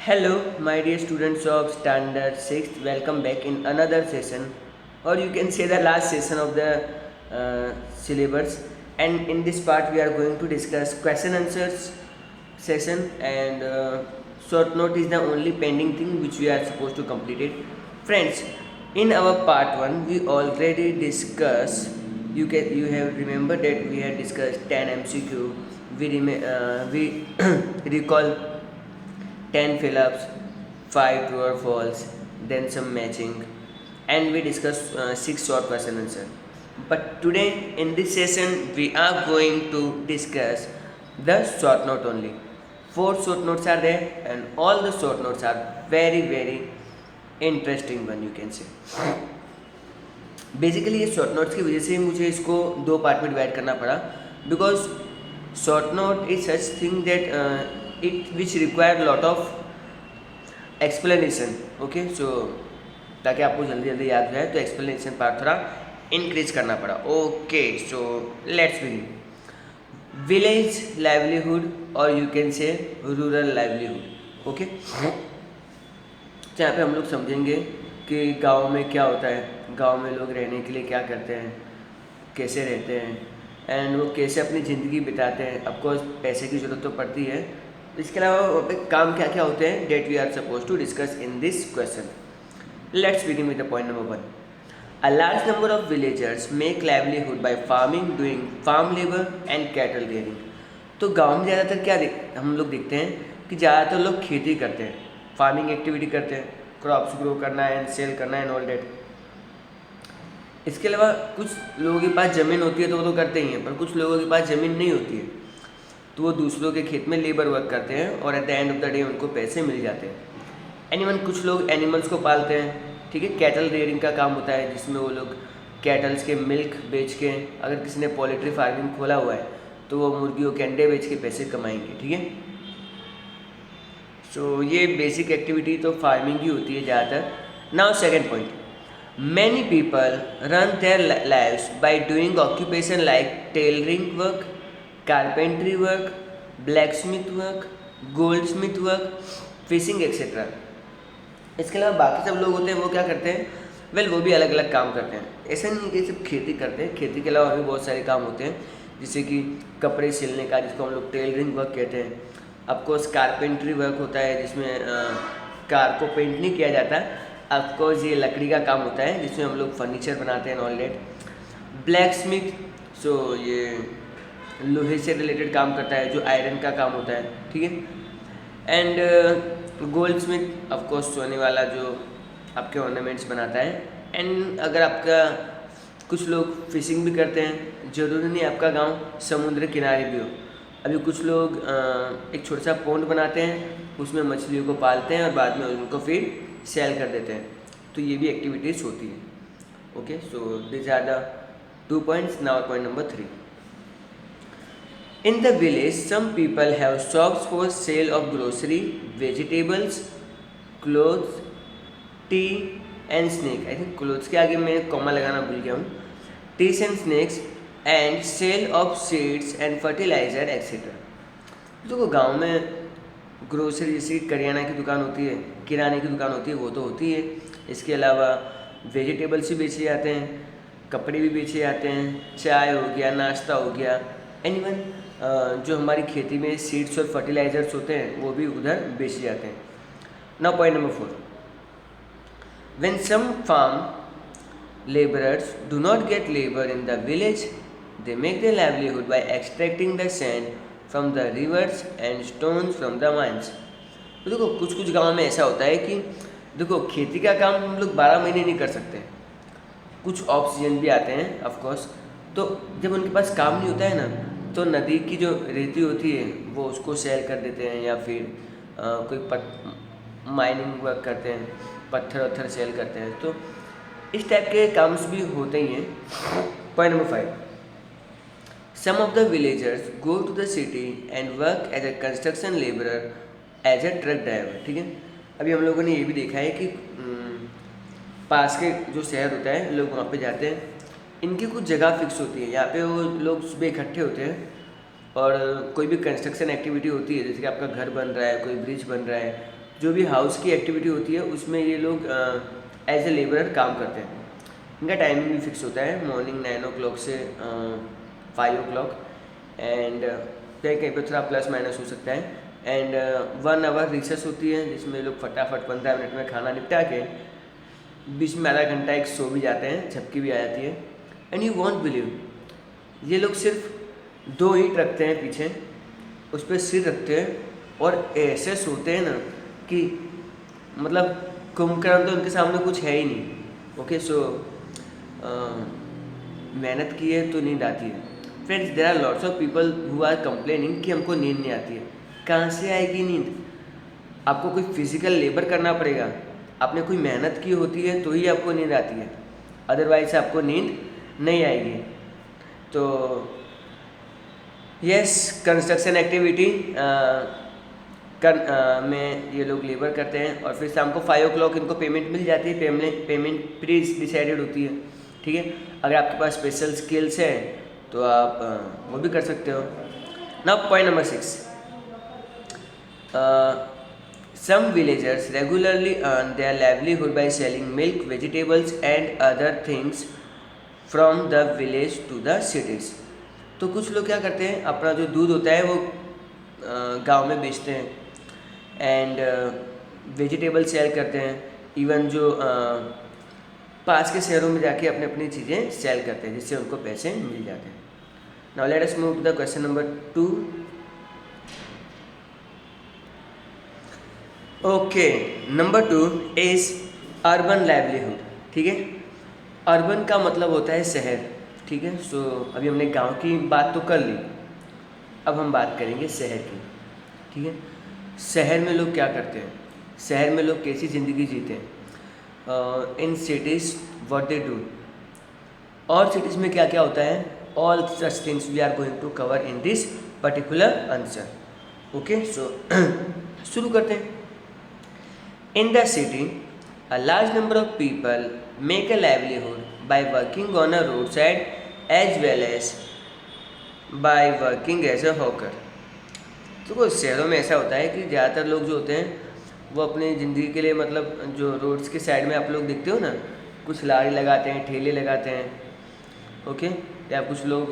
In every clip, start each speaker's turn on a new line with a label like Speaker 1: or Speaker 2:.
Speaker 1: Hello, my dear students of Standard 6th. Welcome back in another session, or you can say the last session of the syllabus. And in this part, we are going to discuss question answers session, and short note is the only pending thing which we are supposed to complete it. Friends, in our part 1, we already discussed. You have remembered that we had discussed 10 MCQ. We recall 10 fill-ups, 5 true or false, then some matching, and we discuss 6 short question answer. But today in this session we are going to discuss the short note only. 4 short notes are there, and all the short notes are very interesting one, you can say. Basically ये short notes की वजह से मुझे इसको दो part में divide करना पड़ा, because short note is such thing that it which require lot of explanation. Okay, so ताकि आपको जल्दी जल्दी याद हो जाए तो एक्सप्लेनेशन पार्ट थोड़ा इंक्रीज करना पड़ा. Okay, so let's begin. Village livelihood और you can say rural livelihood. Okay, यहाँ पे हम लोग समझेंगे कि गांव में क्या होता है, गांव में लोग रहने के लिए क्या करते हैं, कैसे रहते हैं, एंड वो कैसे अपनी ज़िंदगी बिताते हैं. ऑफकोर्स पैसे की ज़रूरत तो पड़ती है. इसके अलावा वहाँ पे काम क्या क्या होते हैं that we are suppose to discuss in this question. Let's begin with the point number 1. A large number of villagers make livelihood by farming, doing farm labour and cattle rearing. तो गाँव में ज़्यादातर क्या हम लोग देखते हैं कि ज़्यादातर लोग खेती करते हैं, फार्मिंग एक्टिविटी करते हैं, क्रॉप्स ग्रो करना है एंड सेल करना है एंड ऑल डेट. इसके अलावा कुछ लोगों के पास ज़मीन होती है तो वो तो करते ही हैं, पर कुछ लोगों के पास ज़मीन नहीं होती है तो वो दूसरों के खेत में लेबर वर्क करते हैं और at the end of the day उनको पैसे मिल जाते हैं. एनीवन कुछ लोग एनिमल्स को पालते हैं. ठीक है, कैटल रेयरिंग का काम होता है जिसमें वो लोग कैटल्स के मिल्क बेच के, अगर किसी ने पोल्ट्री फार्मिंग खोला हुआ है तो वो मुर्गियों के अंडे बेच के पैसे कमाएंगे. ठीक है, सो ये बेसिक एक्टिविटी तो फार्मिंग ही होती है ज़्यादातर. Now second point. Many people run their lives by doing occupation like tailoring work, carpentry work, blacksmith work, Goldsmith work, fishing etcetera. इसके अलावा बाकी सब लोग होते हैं वो क्या करते हैं, वेल वो भी अलग अलग काम करते हैं. ऐसा नहीं कि सिर्फ खेती करते हैं, खेती के अलावा और भी बहुत सारे काम होते हैं, जैसे कि कपड़े सिलने का जिसको हम लोग टेलरिंग वर्क कहते हैं. ऑफकोर्स कारपेंट्री वर्क होता है जिसमें कार को पेंट नहीं किया जाता. ऑफकोर्स ये लकड़ी का काम होता है जिसमें हम लोग फर्नीचर बनाते हैं ऑल डेट. ब्लैक स्मिथ, सो ये लोहे से रिलेटेड काम करता है जो आयरन का काम होता है. ठीक है, एंड गोल्ड स्मिथ ऑफकोर्स सोने वाला जो आपके ऑर्नामेंट्स बनाता है. एंड अगर आपका कुछ लोग फिशिंग भी करते हैं, ज़रूरी नहीं आपका गांव समुद्र किनारे भी हो. अभी कुछ लोग एक छोटा सा पॉन्ड बनाते हैं, उसमें मछलियों को पालते हैं और बाद में उनको फिर सेल कर देते हैं. तो ये भी एक्टिविटीज़ होती है. Okay, so this are the 2 points. Now point number 3. In the village, some people have shops for sale of grocery, vegetables, clothes, tea and snake. I think clothes के आगे मैं कॉमा लगाना भूल गया हूँ. Teas and snakes and sale of seeds and fertilizer etc. देखो गांव में ग्रोसरी जैसी करियाना की दुकान होती है, किराने की दुकान होती है, वो तो होती है. इसके अलावा वेजिटेबल्स भी बेचे जाते हैं, कपड़े भी बेचे जाते हैं, चाय हो गया, नाश्ता हो गया. एनीवन जो हमारी खेती में सीड्स और फर्टिलाइजर्स होते हैं वो भी उधर बेचे जाते हैं. Now point number 4. When some farm laborers do not get labor in the village, they make their livelihood by extracting the sand from the rivers and stones from the mines. तो देखो कुछ कुछ गांव में ऐसा होता है कि देखो खेती का काम हम लोग 12 महीने नहीं कर सकते, कुछ ऑफ सीजन भी आते हैं ऑफकोर्स. तो जब उनके पास काम नहीं होता है ना, तो नदी की जो रेती होती है वो उसको सेल कर देते हैं, या फिर कोई माइनिंग वर्क करते हैं, पत्थर वत्थर सेल करते हैं. तो इस टाइप के काम्स भी होते ही हैं. Point number 5. Some of the villagers go to the city and work as a construction labourer, as a truck driver. ठीक है, अभी हम लोगों ने ये भी देखा है कि पास के जो शहर होता है लोग वहाँ पे जाते हैं, इनकी कुछ जगह फिक्स होती है, यहाँ पे वो लोग सुबह इकट्ठे होते हैं और कोई भी कंस्ट्रक्शन एक्टिविटी होती है, जैसे कि आपका घर बन रहा है, कोई ब्रिज बन रहा है, जो भी हाउस की एक्टिविटी होती है उसमें ये लोग एज ए लेबरर काम करते हैं। इनका टाइमिंग भी फिक्स होता है, मॉर्निंग 9 o'clock से 5 o'clock, एंड कहीं कहीं पर थोड़ा प्लस माइनस हो सकता है। एंड 1 hour रिसेस होती है जिसमें लोग फटाफट 15 मिनट में खाना निपटा के बीच में आधा घंटा एक सो भी जाते हैं, झपकी भी आ जाती है। एंड यू वॉन्ट बिलीव, ये लोग सिर्फ 2 ईंट रखते हैं पीछे, उस पर सिर रखते हैं और ऐसे सोते हैं ना कि मतलब कुंभकर्ण तो उनके सामने कुछ है ही नहीं। ओके, सो मेहनत की है तो नींद आती है। Friends, there are lots of people who are complaining कि हमको नींद नहीं आती है। कहाँ से आएगी नींद? आपको कोई फिजिकल लेबर करना पड़ेगा, आपने कोई मेहनत की होती है तो ही आपको नींद आती है, अदरवाइज आपको नींद नहीं आएगी। तो यस, कंस्ट्रक्शन एक्टिविटी में ये लोग लेबर करते हैं और फिर शाम को 5 o'clock इनको पेमेंट मिल जाती है। पेमेंट प्री डिसाइडेड होती है, ठीक है। अगर आपके पास स्पेशल स्किल्स है तो आप वो भी कर सकते हो। Now point number 6, some villagers regularly earn their livelihood by selling milk, vegetables and other things from the village to the cities। तो कुछ लोग क्या करते हैं, अपना जो दूध होता है वो गांव में बेचते हैं, एंड वेजिटेबल सेल करते हैं, इवन जो पास के शहरों में जाके अपनी अपनी चीज़ें सेल करते हैं जिससे उनको पैसे मिल जाते हैं। Now let us move to the question number 2। Okay, number 2 is urban livelihood, ठीक है। अर्बन का मतलब होता है शहर, ठीक है। सो अभी हमने गांव की बात तो कर ली, अब हम बात करेंगे शहर की, ठीक है। शहर में लोग क्या करते हैं, शहर में लोग कैसी ज़िंदगी जीते हैं। इन सिटीज़ व्हाट दे डू, और सिटीज़ में क्या क्या होता है, all such things we are going to cover in this particular answer. Okay, so शुरू करते हैं। In the city, a large number of people make a livelihood by working on a roadside as well as by working as a hawker। तो शहरों में ऐसा होता है कि ज़्यादातर लोग जो होते हैं वो अपनी ज़िंदगी के लिए, मतलब जो रोड्स के साइड में आप लोग देखते हो ना, कुछ लारी लगाते हैं, ठेले लगाते हैं, ओके, या कुछ लोग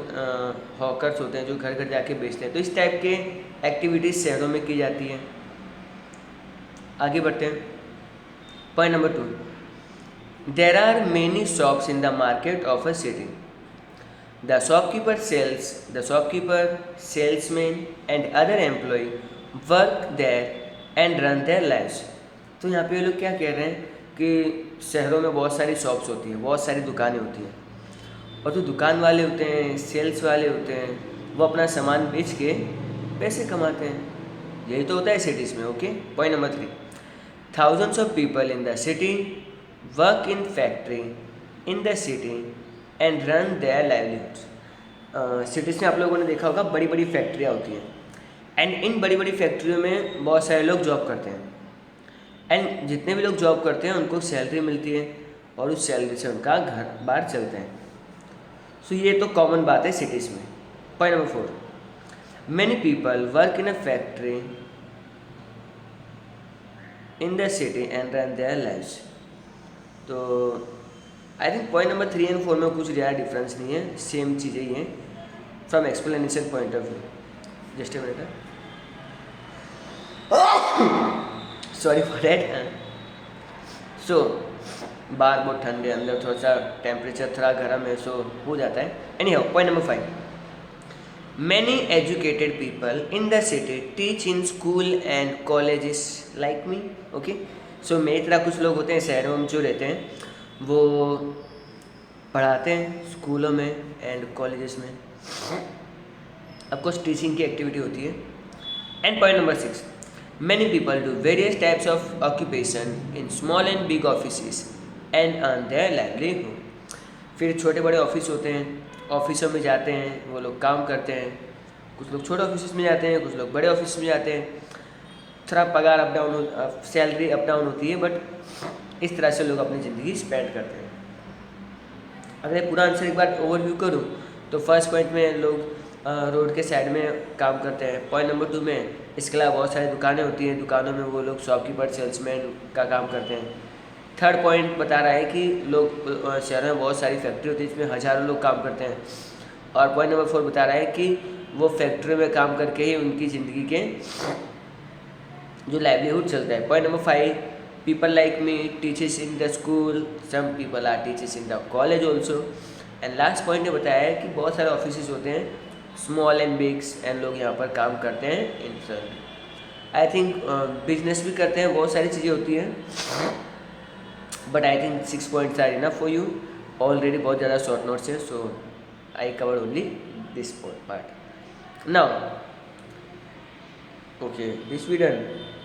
Speaker 1: हॉकर्स होते हैं जो घर घर जाके बेचते हैं। तो इस टाइप के एक्टिविटीज़ शहरों में की जाती हैं। आगे बढ़ते हैं। Point number 2, there are many shops in the market of a city. The shopkeeper, salesman and other employ work there and run their lives. तो यहाँ पे ये लोग क्या कह रहे हैं कि शहरों में बहुत सारी शॉप्स होती हैं, बहुत सारी दुकानें होती हैं, और जो दुकान वाले होते हैं, सेल्स वाले होते हैं, वो अपना सामान बेच के पैसे कमाते हैं। यही तो होता है सिटीज़ में। Okay, point number 3, thousands of people in the city work in factory in the city and run their livelihoods। Cities में आप लोगों ने देखा होगा बड़ी बड़ी फैक्ट्रियाँ होती हैं, एंड इन बड़ी बड़ी फैक्ट्रियों में बहुत सारे लोग जॉब करते हैं, एंड जितने भी लोग जॉब करते हैं उनको सैलरी मिलती है और उस सैलरी से उनका घर बार चलते हैं। सो ये तो कॉमन बात है सिटीज़ में। Point number 4, many people work in a factory in the city and run their lives। तो आई थिंक पॉइंट नंबर 3 और 4 में कुछ ज़्यादा डिफरेंस नहीं है, सेम चीज़ें ही हैं from explanation point of view. Just a minute, sorry for that. So बाहर बहुत ठंडे, अंदर थोड़ा सा टेम्परेचर थोड़ा गर्म है, सो हो जाता है। Any how, point number 5, many educated people in the city teach in school and colleges like me। okay, so मेरी तरह कुछ लोग होते हैं शहरों में जो रहते हैं, वो पढ़ाते हैं स्कूलों में एंड कॉलेजेस में। ऑफकोर्स टीचिंग की एक्टिविटी होती है। And point number 6, many people do various types of occupation in small and big offices and earn their livelihood। फिर छोटे बड़े ऑफिस होते हैं, ऑफिसों में जाते हैं, वो लोग काम करते हैं। कुछ लोग छोटे ऑफिस में जाते हैं, कुछ लोग बड़े ऑफिस में जाते हैं। थोड़ा पगार up down, salary up down होती है, बट इस तरह से लोग अपनी ज़िंदगी स्पेंड करते हैं। अगर पूरा आंसर एक बार ओवरव्यू करूँ तो फर्स्ट पॉइंट में लोग रोड के साइड में काम करते हैं। पॉइंट नंबर 2 में इसके अलावा बहुत सारी दुकानें होती हैं, दुकानों में वो लोग शॉपकीपर सेल्समैन का काम करते हैं। थर्ड पॉइंट बता रहा है कि लोग शहरों में बहुत सारी फैक्ट्री होती है जिसमें हज़ारों लोग काम करते हैं। और पॉइंट नंबर 4 बता रहा है कि वो फैक्ट्री में काम करके ही उनकी ज़िंदगी के जो लाइवलीहुड चलता है। Point number 5, people like me teachers in the school, some people are teachers in the college also. And last point ने बताया है कि बहुत सारे ऑफिस होते हैं, स्मॉल एंड बिग्स, एंड लोग यहाँ पर काम करते हैं इन सब। आई थिंक बिजनेस भी करते हैं, बहुत सारी चीज़ें होती हैं, but I think 6 points are enough for you. Already बहुत ज़्यादा शॉर्ट नोट्स है, so I cover only this part now. Okay, this we done.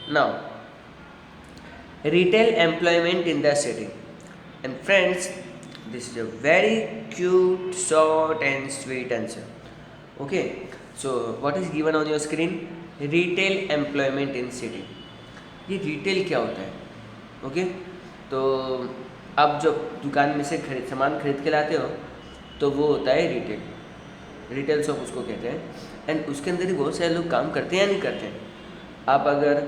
Speaker 1: Now, retail employment in the city. And friends, this is a very cute, short and sweet answer. Okay, so what is given on your screen? Retail employment in city. ये retail क्या होता है? Okay, तो आप जब दुकान में से सामान खरीद के लाते हो तो वो होता है रिटेल शॉप उसको कहते हैं। एंड उसके अंदर ही बहुत सारे लोग काम करते हैं या नहीं करते हैं। आप अगर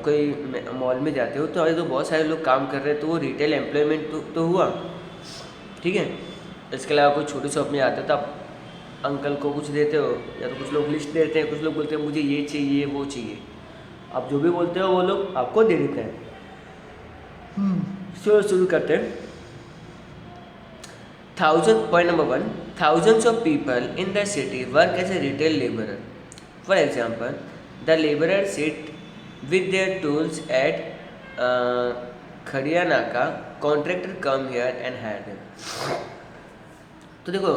Speaker 1: कोई मॉल में जाते हो तो अगर तो बहुत सारे लोग काम कर रहे हैं तो वो रिटेल एम्प्लॉयमेंट तो हुआ, ठीक है। इसके अलावा कोई छोटी शॉप में आते हो तो आप अंकल को कुछ देते हो, या तो कुछ लोग लिस्ट देते हैं, कुछ लोग बोलते हैं मुझे ये चाहिए वो चाहिए, आप जो भी बोलते हो वो लोग आपको दे देते हैं। चलो शुरू करते हैं। Point number 1, thousands of people in the city work as a retail laborer. For example, the laborers sit with their tools at Khadianaka. Contractor come here and hire them. तो देखो,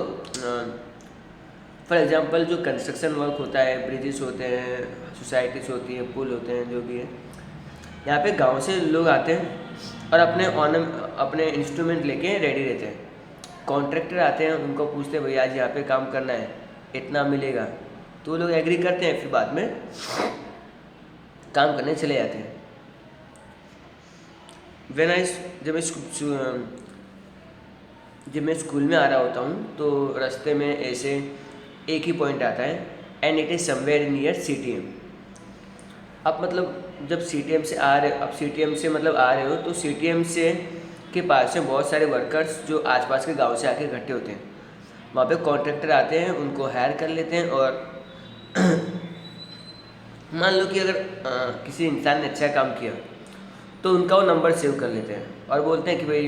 Speaker 1: फॉर एग्जांपल जो construction work होता है, bridges होते हैं, societies होती हैं, पुल होते हैं, जो भी है, यहाँ पे गांव से लोग आते हैं और अपने इंस्ट्रूमेंट लेके रेडी रहते हैं। कॉन्ट्रैक्टर आते हैं, उनको पूछते हैं भैया आज यहाँ पे काम करना है, इतना मिलेगा, तो वो लोग एग्री करते हैं, फिर बाद में काम करने चले जाते हैं। जब मैं स्कूल में आ रहा होता हूँ तो रास्ते में ऐसे एक ही पॉइंट आता है, and it is somewhere near CTM। अब मतलब जब CTM से आ रहे हो तो CTM से के पास से बहुत सारे वर्कर्स जो आसपास के गांव से आके इकट्ठे होते हैं। वहाँ पे कॉन्ट्रैक्टर आते हैं, उनको हायर कर लेते हैं, और मान लो कि अगर किसी इंसान ने अच्छा काम किया तो उनका वो नंबर सेव कर लेते हैं और बोलते हैं कि भाई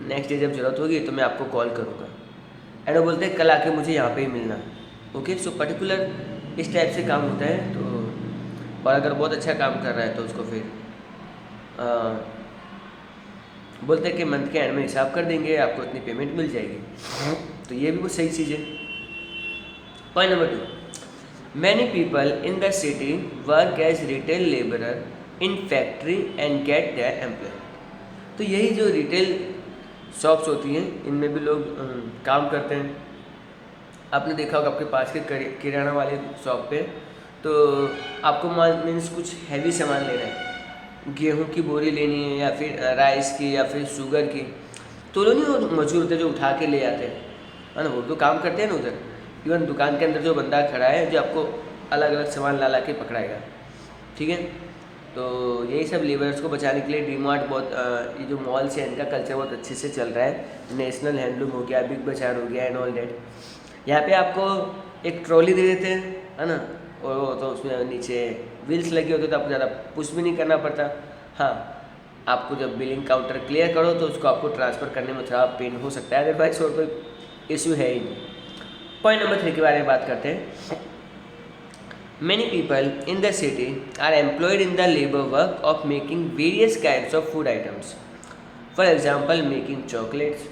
Speaker 1: नेक्स्ट डे जब ज़रूरत होगी तो मैं आपको कॉल करूँगा, एंड वो बोलते हैं कल आके मुझे यहाँ पे ही मिलना। ओके, सो पर्टिकुलर इस टाइप से काम होता है। तो और अगर बहुत अच्छा काम कर रहा है तो उसको फिर बोलते हैं कि मंथ के एंड में हिसाब कर देंगे, आपको इतनी पेमेंट मिल जाएगी। तो ये भी कुछ सही चीज़ है। Point number 2, many people in the city work as retail labourer in factory and get their employment. तो यही जो रिटेल शॉप्स होती हैं इनमें भी लोग काम करते हैं। आपने देखा होगा आपके पास के किराना वाले शॉप पे, तो आपको मीन्स कुछ हैवी सामान लेना है, गेहूं की बोरी लेनी है या फिर राइस की या फिर शुगर की, तो लोग नहीं वो मजदूर होते जो उठा के ले आते हैं, है ना, वो तो काम करते हैं ना उधर। इवन दुकान के अंदर जो बंदा खड़ा है जो आपको अलग अलग सामान ला के पकड़ाएगा, ठीक है। तो यही सब लेबरर्स को बचाने के लिए डीमार्ट ये जो मॉल्स हैं इनका कल्चर बहुत अच्छे से चल रहा है। नेशनल हैंडलूम हो गया, बिग बाजार हो गया, एंड ऑल डेट। यहाँ पे आपको एक ट्रॉली दे देते हैं, है ना, और तो उसमें नीचे व्हील्स लगे होते तो आपको ज़्यादा पुश भी नहीं करना पड़ता। हाँ, आपको जब बिलिंग काउंटर क्लियर करो तो उसको आपको ट्रांसफ़र करने में थोड़ा पेन हो सकता है, अदरवाइज और कोई इशू है ही नहीं। पॉइंट नंबर 3 के बारे में बात करते हैं। Many people in the city are employed in the labor work of making various kinds of food items. For example, making chocolates,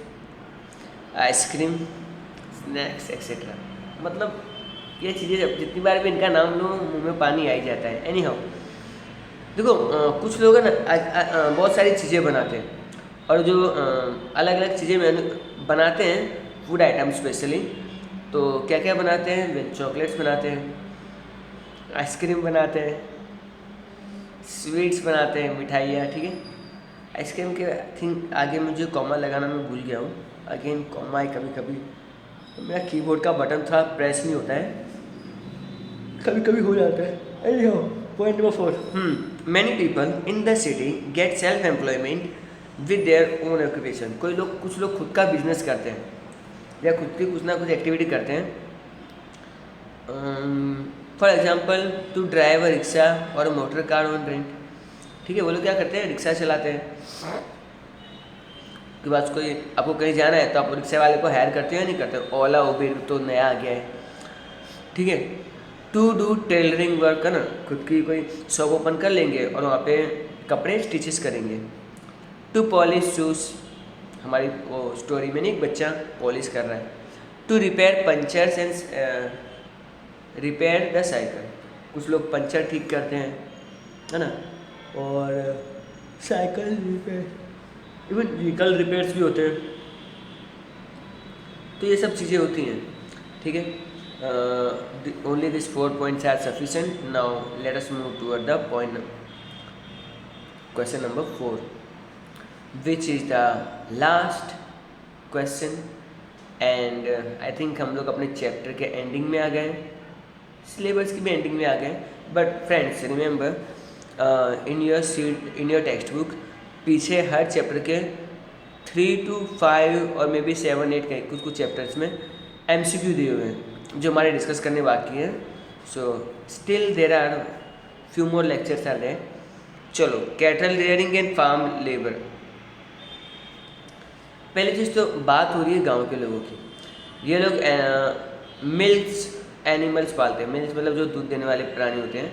Speaker 1: ice cream, snacks, etc. मतलब ये चीज़ें जितनी बार भी इनका नाम लो मुंह में पानी आ ही जाता है। एनी हाउ, देखो कुछ लोग है ना बहुत सारी चीज़ें बनाते हैं, और जो अलग अलग चीज़ें बनाते हैं फूड आइटम स्पेशली, तो क्या क्या बनाते हैं, चॉकलेट्स बनाते हैं, आइसक्रीम बनाते हैं, स्वीट्स बनाते हैं, मिठाइयाँ, ठीक है। आइसक्रीम के थिंक आगे मुझे कॉमा लगाना मैं भूल गया हूँ। अगेन कॉमा है कभी कभी, तो मेरा कीबोर्ड का बटन थोड़ा प्रेस नहीं होता है, कभी कभी हो जाता है। Point number 4, many people in the city get self employment with their own occupation. कुछ लोग खुद का बिजनेस करते हैं या खुद की कुछ ना कुछ एक्टिविटी करते हैं। For example to drive a rickshaw और मोटर कार ऑन रेंट। ठीक है, वो लोग क्या करते हैं, रिक्शा चलाते हैं। के बाद कोई आपको कहीं जाना है तो आप रिक्शा वाले को हायर करते हो या नहीं करते हो? ओला उबेर तो नया आ गया है। ठीक है, टू डू टेलरिंग वर्क है ना, खुद की कोई शॉप ओपन कर लेंगे और वहाँ पे कपड़े स्टिचेस करेंगे। टू पॉलिश शूज़, हमारी वो स्टोरी में नहीं एक बच्चा पॉलिश कर रहा है। To repair punctures and repair the cycle, कुछ लोग पंचर ठीक करते हैं, है ना, और cycle repair, even vehicle repairs भी होते हैं। तो ये सब चीज़ें होती हैं। ठीक है, only this 4 points are sufficient. Now let us move toward the point question number 4, which is the last question. And I think हम लोग अपने चैप्टर के एंडिंग में आ गए, सिलेबस की भी एंडिंग में आ गए। But friends remember in your text book पीछे हर चैप्टर के 3 to 5 और मे बी 7-8 के कुछ चैप्टर्स में MCQ दिए हुए हैं जो हमारे डिस्कस करने बाकी हैं। So still there are few more lectures are there. चलो, cattle rearing and farm labour. पहली चीज़ तो बात हो रही है गांव के लोगों की। ये लोग मिल्क्स एनिमल्स पालते हैं। मिल्क्स मतलब जो दूध देने वाले प्राणी होते हैं।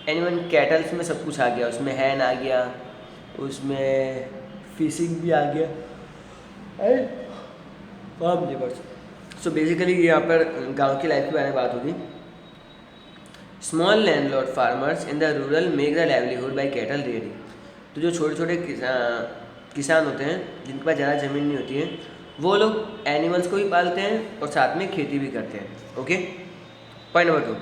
Speaker 1: एनिमल कैटल्स में सब कुछ आ गया, उसमें हैन आ गया, उसमें फिशिंग भी आ गया, and farm labours. So basically यहाँ पर गांव की लाइफ के बारे में बात होगी। Small landlord farmers in the rural make the livelihood by cattle rearing. तो जो छोटे छोटे किसान होते हैं जिनके पास ज़्यादा ज़मीन नहीं होती है, वो लोग एनिमल्स को भी पालते हैं और साथ में खेती भी करते हैं। Okay, point number 2,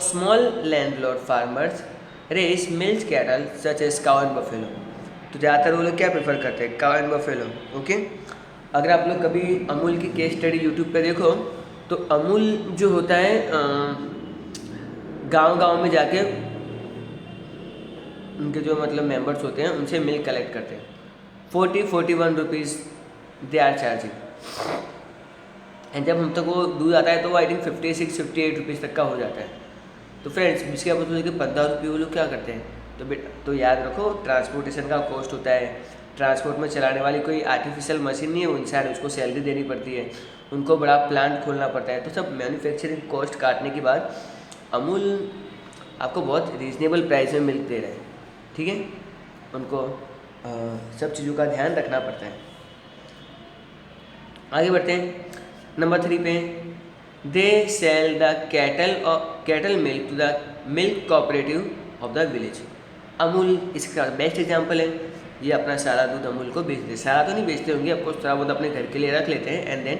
Speaker 1: small landlord farmers raise milk cattle such as cow and buffalo. तो ज़्यादातर वो लोग क्या प्रेफर करते हैं, काउ एंड बफेलो। ओके, अगर आप लोग कभी अमूल की केस स्टडी यूट्यूब पे देखो तो अमूल जो होता है गांव-गांव में जाके उनके जो मतलब मेंबर्स होते हैं उनसे मिल्क कलेक्ट करते हैं। 40-41 rupees they are charging. And जब हम तक वो दूध आता है तो वो आई थिंक 56-58 रुपीज़ तक का हो जाता है। तो फ्रेंड्स इसके आप सोचिए कि 15 रुपये वो लोग क्या करते हैं। तो याद रखो ट्रांसपोर्टेशन का कॉस्ट होता है। ट्रांसपोर्ट में चलाने वाली कोई आर्टिफिशियल मशीन नहीं है, वो इंसान उसको सैलरी देनी पड़ती है, उनको बड़ा प्लांट खोलना पड़ता है। तो सब मैन्युफैक्चरिंग कॉस्ट काटने के बाद अमूल आपको बहुत रीजनेबल प्राइस में मिल्क दे रहा है। ठीक है, उनको सब चीज़ों का ध्यान रखना पड़ता है। आगे बढ़ते हैं नंबर 3 पे। They sell the cattle milk to the milk cooperative of the village. Amul इसका बेस्ट एग्जांपल है। ये अपना सारा दूध अमूल को बेचते हैं। सारा तो नहीं बेचते होंगे, आपको थोड़ा बहुत अपने घर के लिए रख लेते हैं एंड देन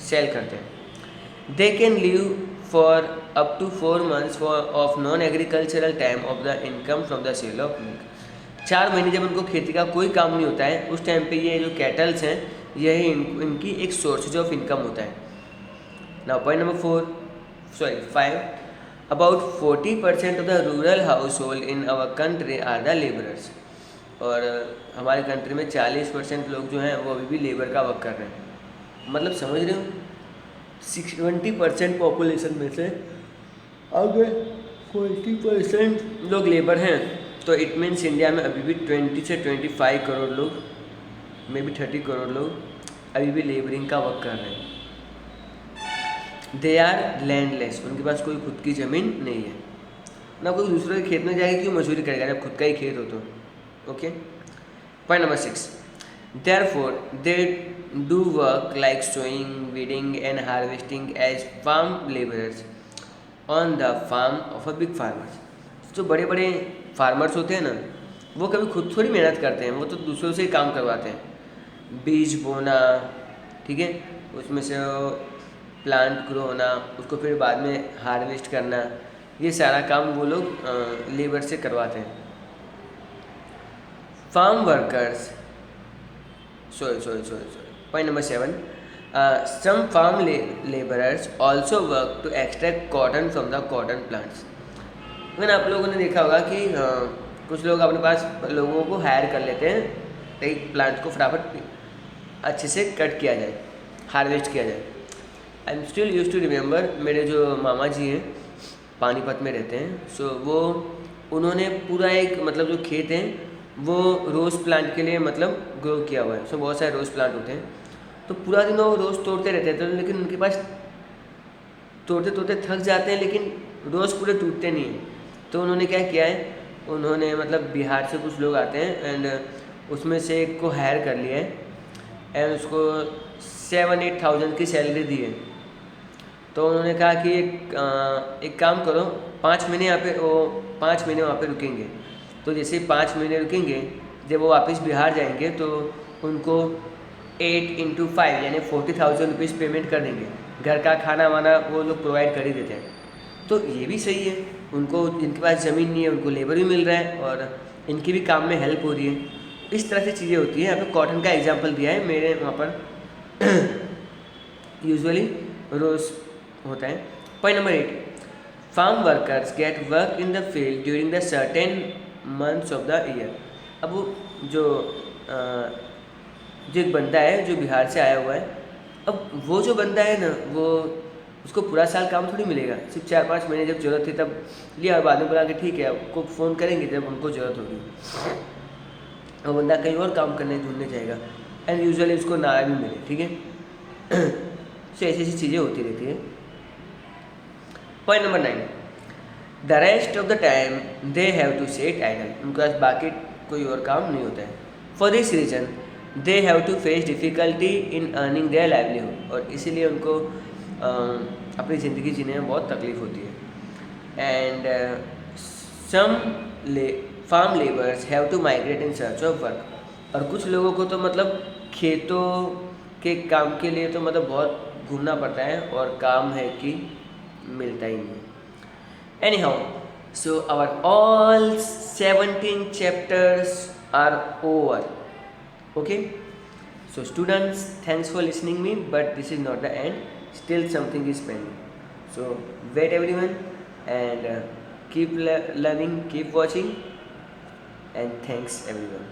Speaker 1: सेल करते हैं। They can live for up to 4 months of non agricultural time of the income from the sale of milk. 4 महीने जब उनको खेती का कोई काम नहीं होता है उस टाइम पे ये जो कैटल्स हैं यही इनकी एक सोर्सेज ऑफ इनकम होता है। Now point number 5, about 40% of the rural household in our country are the labourers. और हमारे कंट्री में 40% लोग जो हैं वो अभी भी लेबर का वर्क कर रहे हैं। मतलब समझ रहे हो, 20% पॉपुलेशन में से अगर 40% लोग लेबर हैं तो इट मीन्स इंडिया में अभी भी 20 से 25 करोड़ लोग, मे बी 30 करोड़ लोग अभी भी लेबरिंग का वर्क कर रहे हैं। दे आर लैंडलेस, उनके पास कोई खुद की ज़मीन नहीं है, ना कोई दूसरे के खेत में जाके क्यों मजदूरी करेगा जब खुद का ही खेत हो तो। Okay, point number 6, therefore they do work like sowing, weeding and harvesting as farm labourers on the farm of a big farmers. जो बड़े बड़े फार्मर्स होते हैं ना, वो कभी खुद थोड़ी मेहनत करते हैं, वो तो दूसरों से ही काम करवाते हैं। बीज बोना, ठीक है, उसमें से प्लांट ग्रो होना, उसको फिर बाद में हार्वेस्ट करना, ये सारा काम वो लोग लेबर से करवाते हैं। Farm workers point number 7, some farm laborers also work to extract cotton from the cotton plants. Even आप लोगों ने देखा होगा कि कुछ लोग अपने पास लोगों को हायर कर लेते हैं कई प्लांट को फटाफट अच्छे से कट किया जाए, हार्वेस्ट किया जाए. I am still use to remember, मेरे जो मामा जी हैं पानीपत में रहते हैं, सो वो उन्होंने पूरा एक मतलब जो खेत हैं वो रोज़ प्लांट के लिए मतलब ग्रो किया हुआ है. उसमें बहुत सारे रोज़ प्लांट होते हैं, तो पूरा दिन वो रोज़ तोड़ते रहते थे. लेकिन उनके पास तोड़ते तोड़ते थक जाते हैं, लेकिन रोज़ पूरे टूटते नहीं हैं. तो उन्होंने क्या किया है, उन्होंने मतलब बिहार से कुछ लोग आते हैं एंड उसमें से एक को हायर कर लिया है एंड उसको 7-8 थाउजेंड की सैलरी दी है. तो उन्होंने कहा कि एक काम करो, 5 महीने यहाँ पे वो 5 महीने वहाँ पे रुकेंगे. तो जैसे 5 महीने रुकेंगे, जब वो वापस बिहार जाएंगे तो उनको 8 × 5 यानी 40,000 रुपीज़ पेमेंट कर देंगे. घर का खाना वाना वो लोग प्रोवाइड कर ही देते हैं. तो ये भी सही है, उनको इनके पास ज़मीन नहीं है, उनको लेबर भी मिल रहा है और इनकी भी काम में हेल्प हो रही है. इस तरह से चीज़ें होती हैं. यहाँ पे कॉटन का एग्जांपल दिया है, मेरे वहाँ पर यूजुअली रोज़ होता है. Point number 8, farm workers get work in the field during the certain months of the year. अब वो जो एक बंदा है जो बिहार से आया हुआ है, अब वो जो बंदा है ना, वो उसको पूरा साल काम थोड़ी मिलेगा. सिर्फ 4-5 महीने जब ज़रूरत थी तब लिया और बाद में बोला कि ठीक है आपको फ़ोन करेंगे जब उनको ज़रूरत होगी. और बंदा कहीं और काम करने ढूंढने जाएगा एंड यूजुअली उसको ना भी मिले. ठीक है. सो ऐसी ऐसी चीज़ें होती रहती है. Point number 9, the rest of the time they have to sit idle. उनके पास बाकी कोई और काम नहीं होता है. For this reason they have to face difficulty in earning their livelihood. और इसीलिए उनको अपनी ज़िंदगी जीने में बहुत तकलीफ़ होती है. And some farm labours have to migrate in search of work. और कुछ लोगों को तो मतलब खेतों के काम के लिए तो मतलब बहुत घूमना पड़ता है और काम है कि मिलता ही नहीं. Anyhow, so our all 17 chapters are over. Okay, so students, thanks for listening me, but this is not the end. Still something is pending. So wait everyone and keep learning, keep watching, and thanks everyone.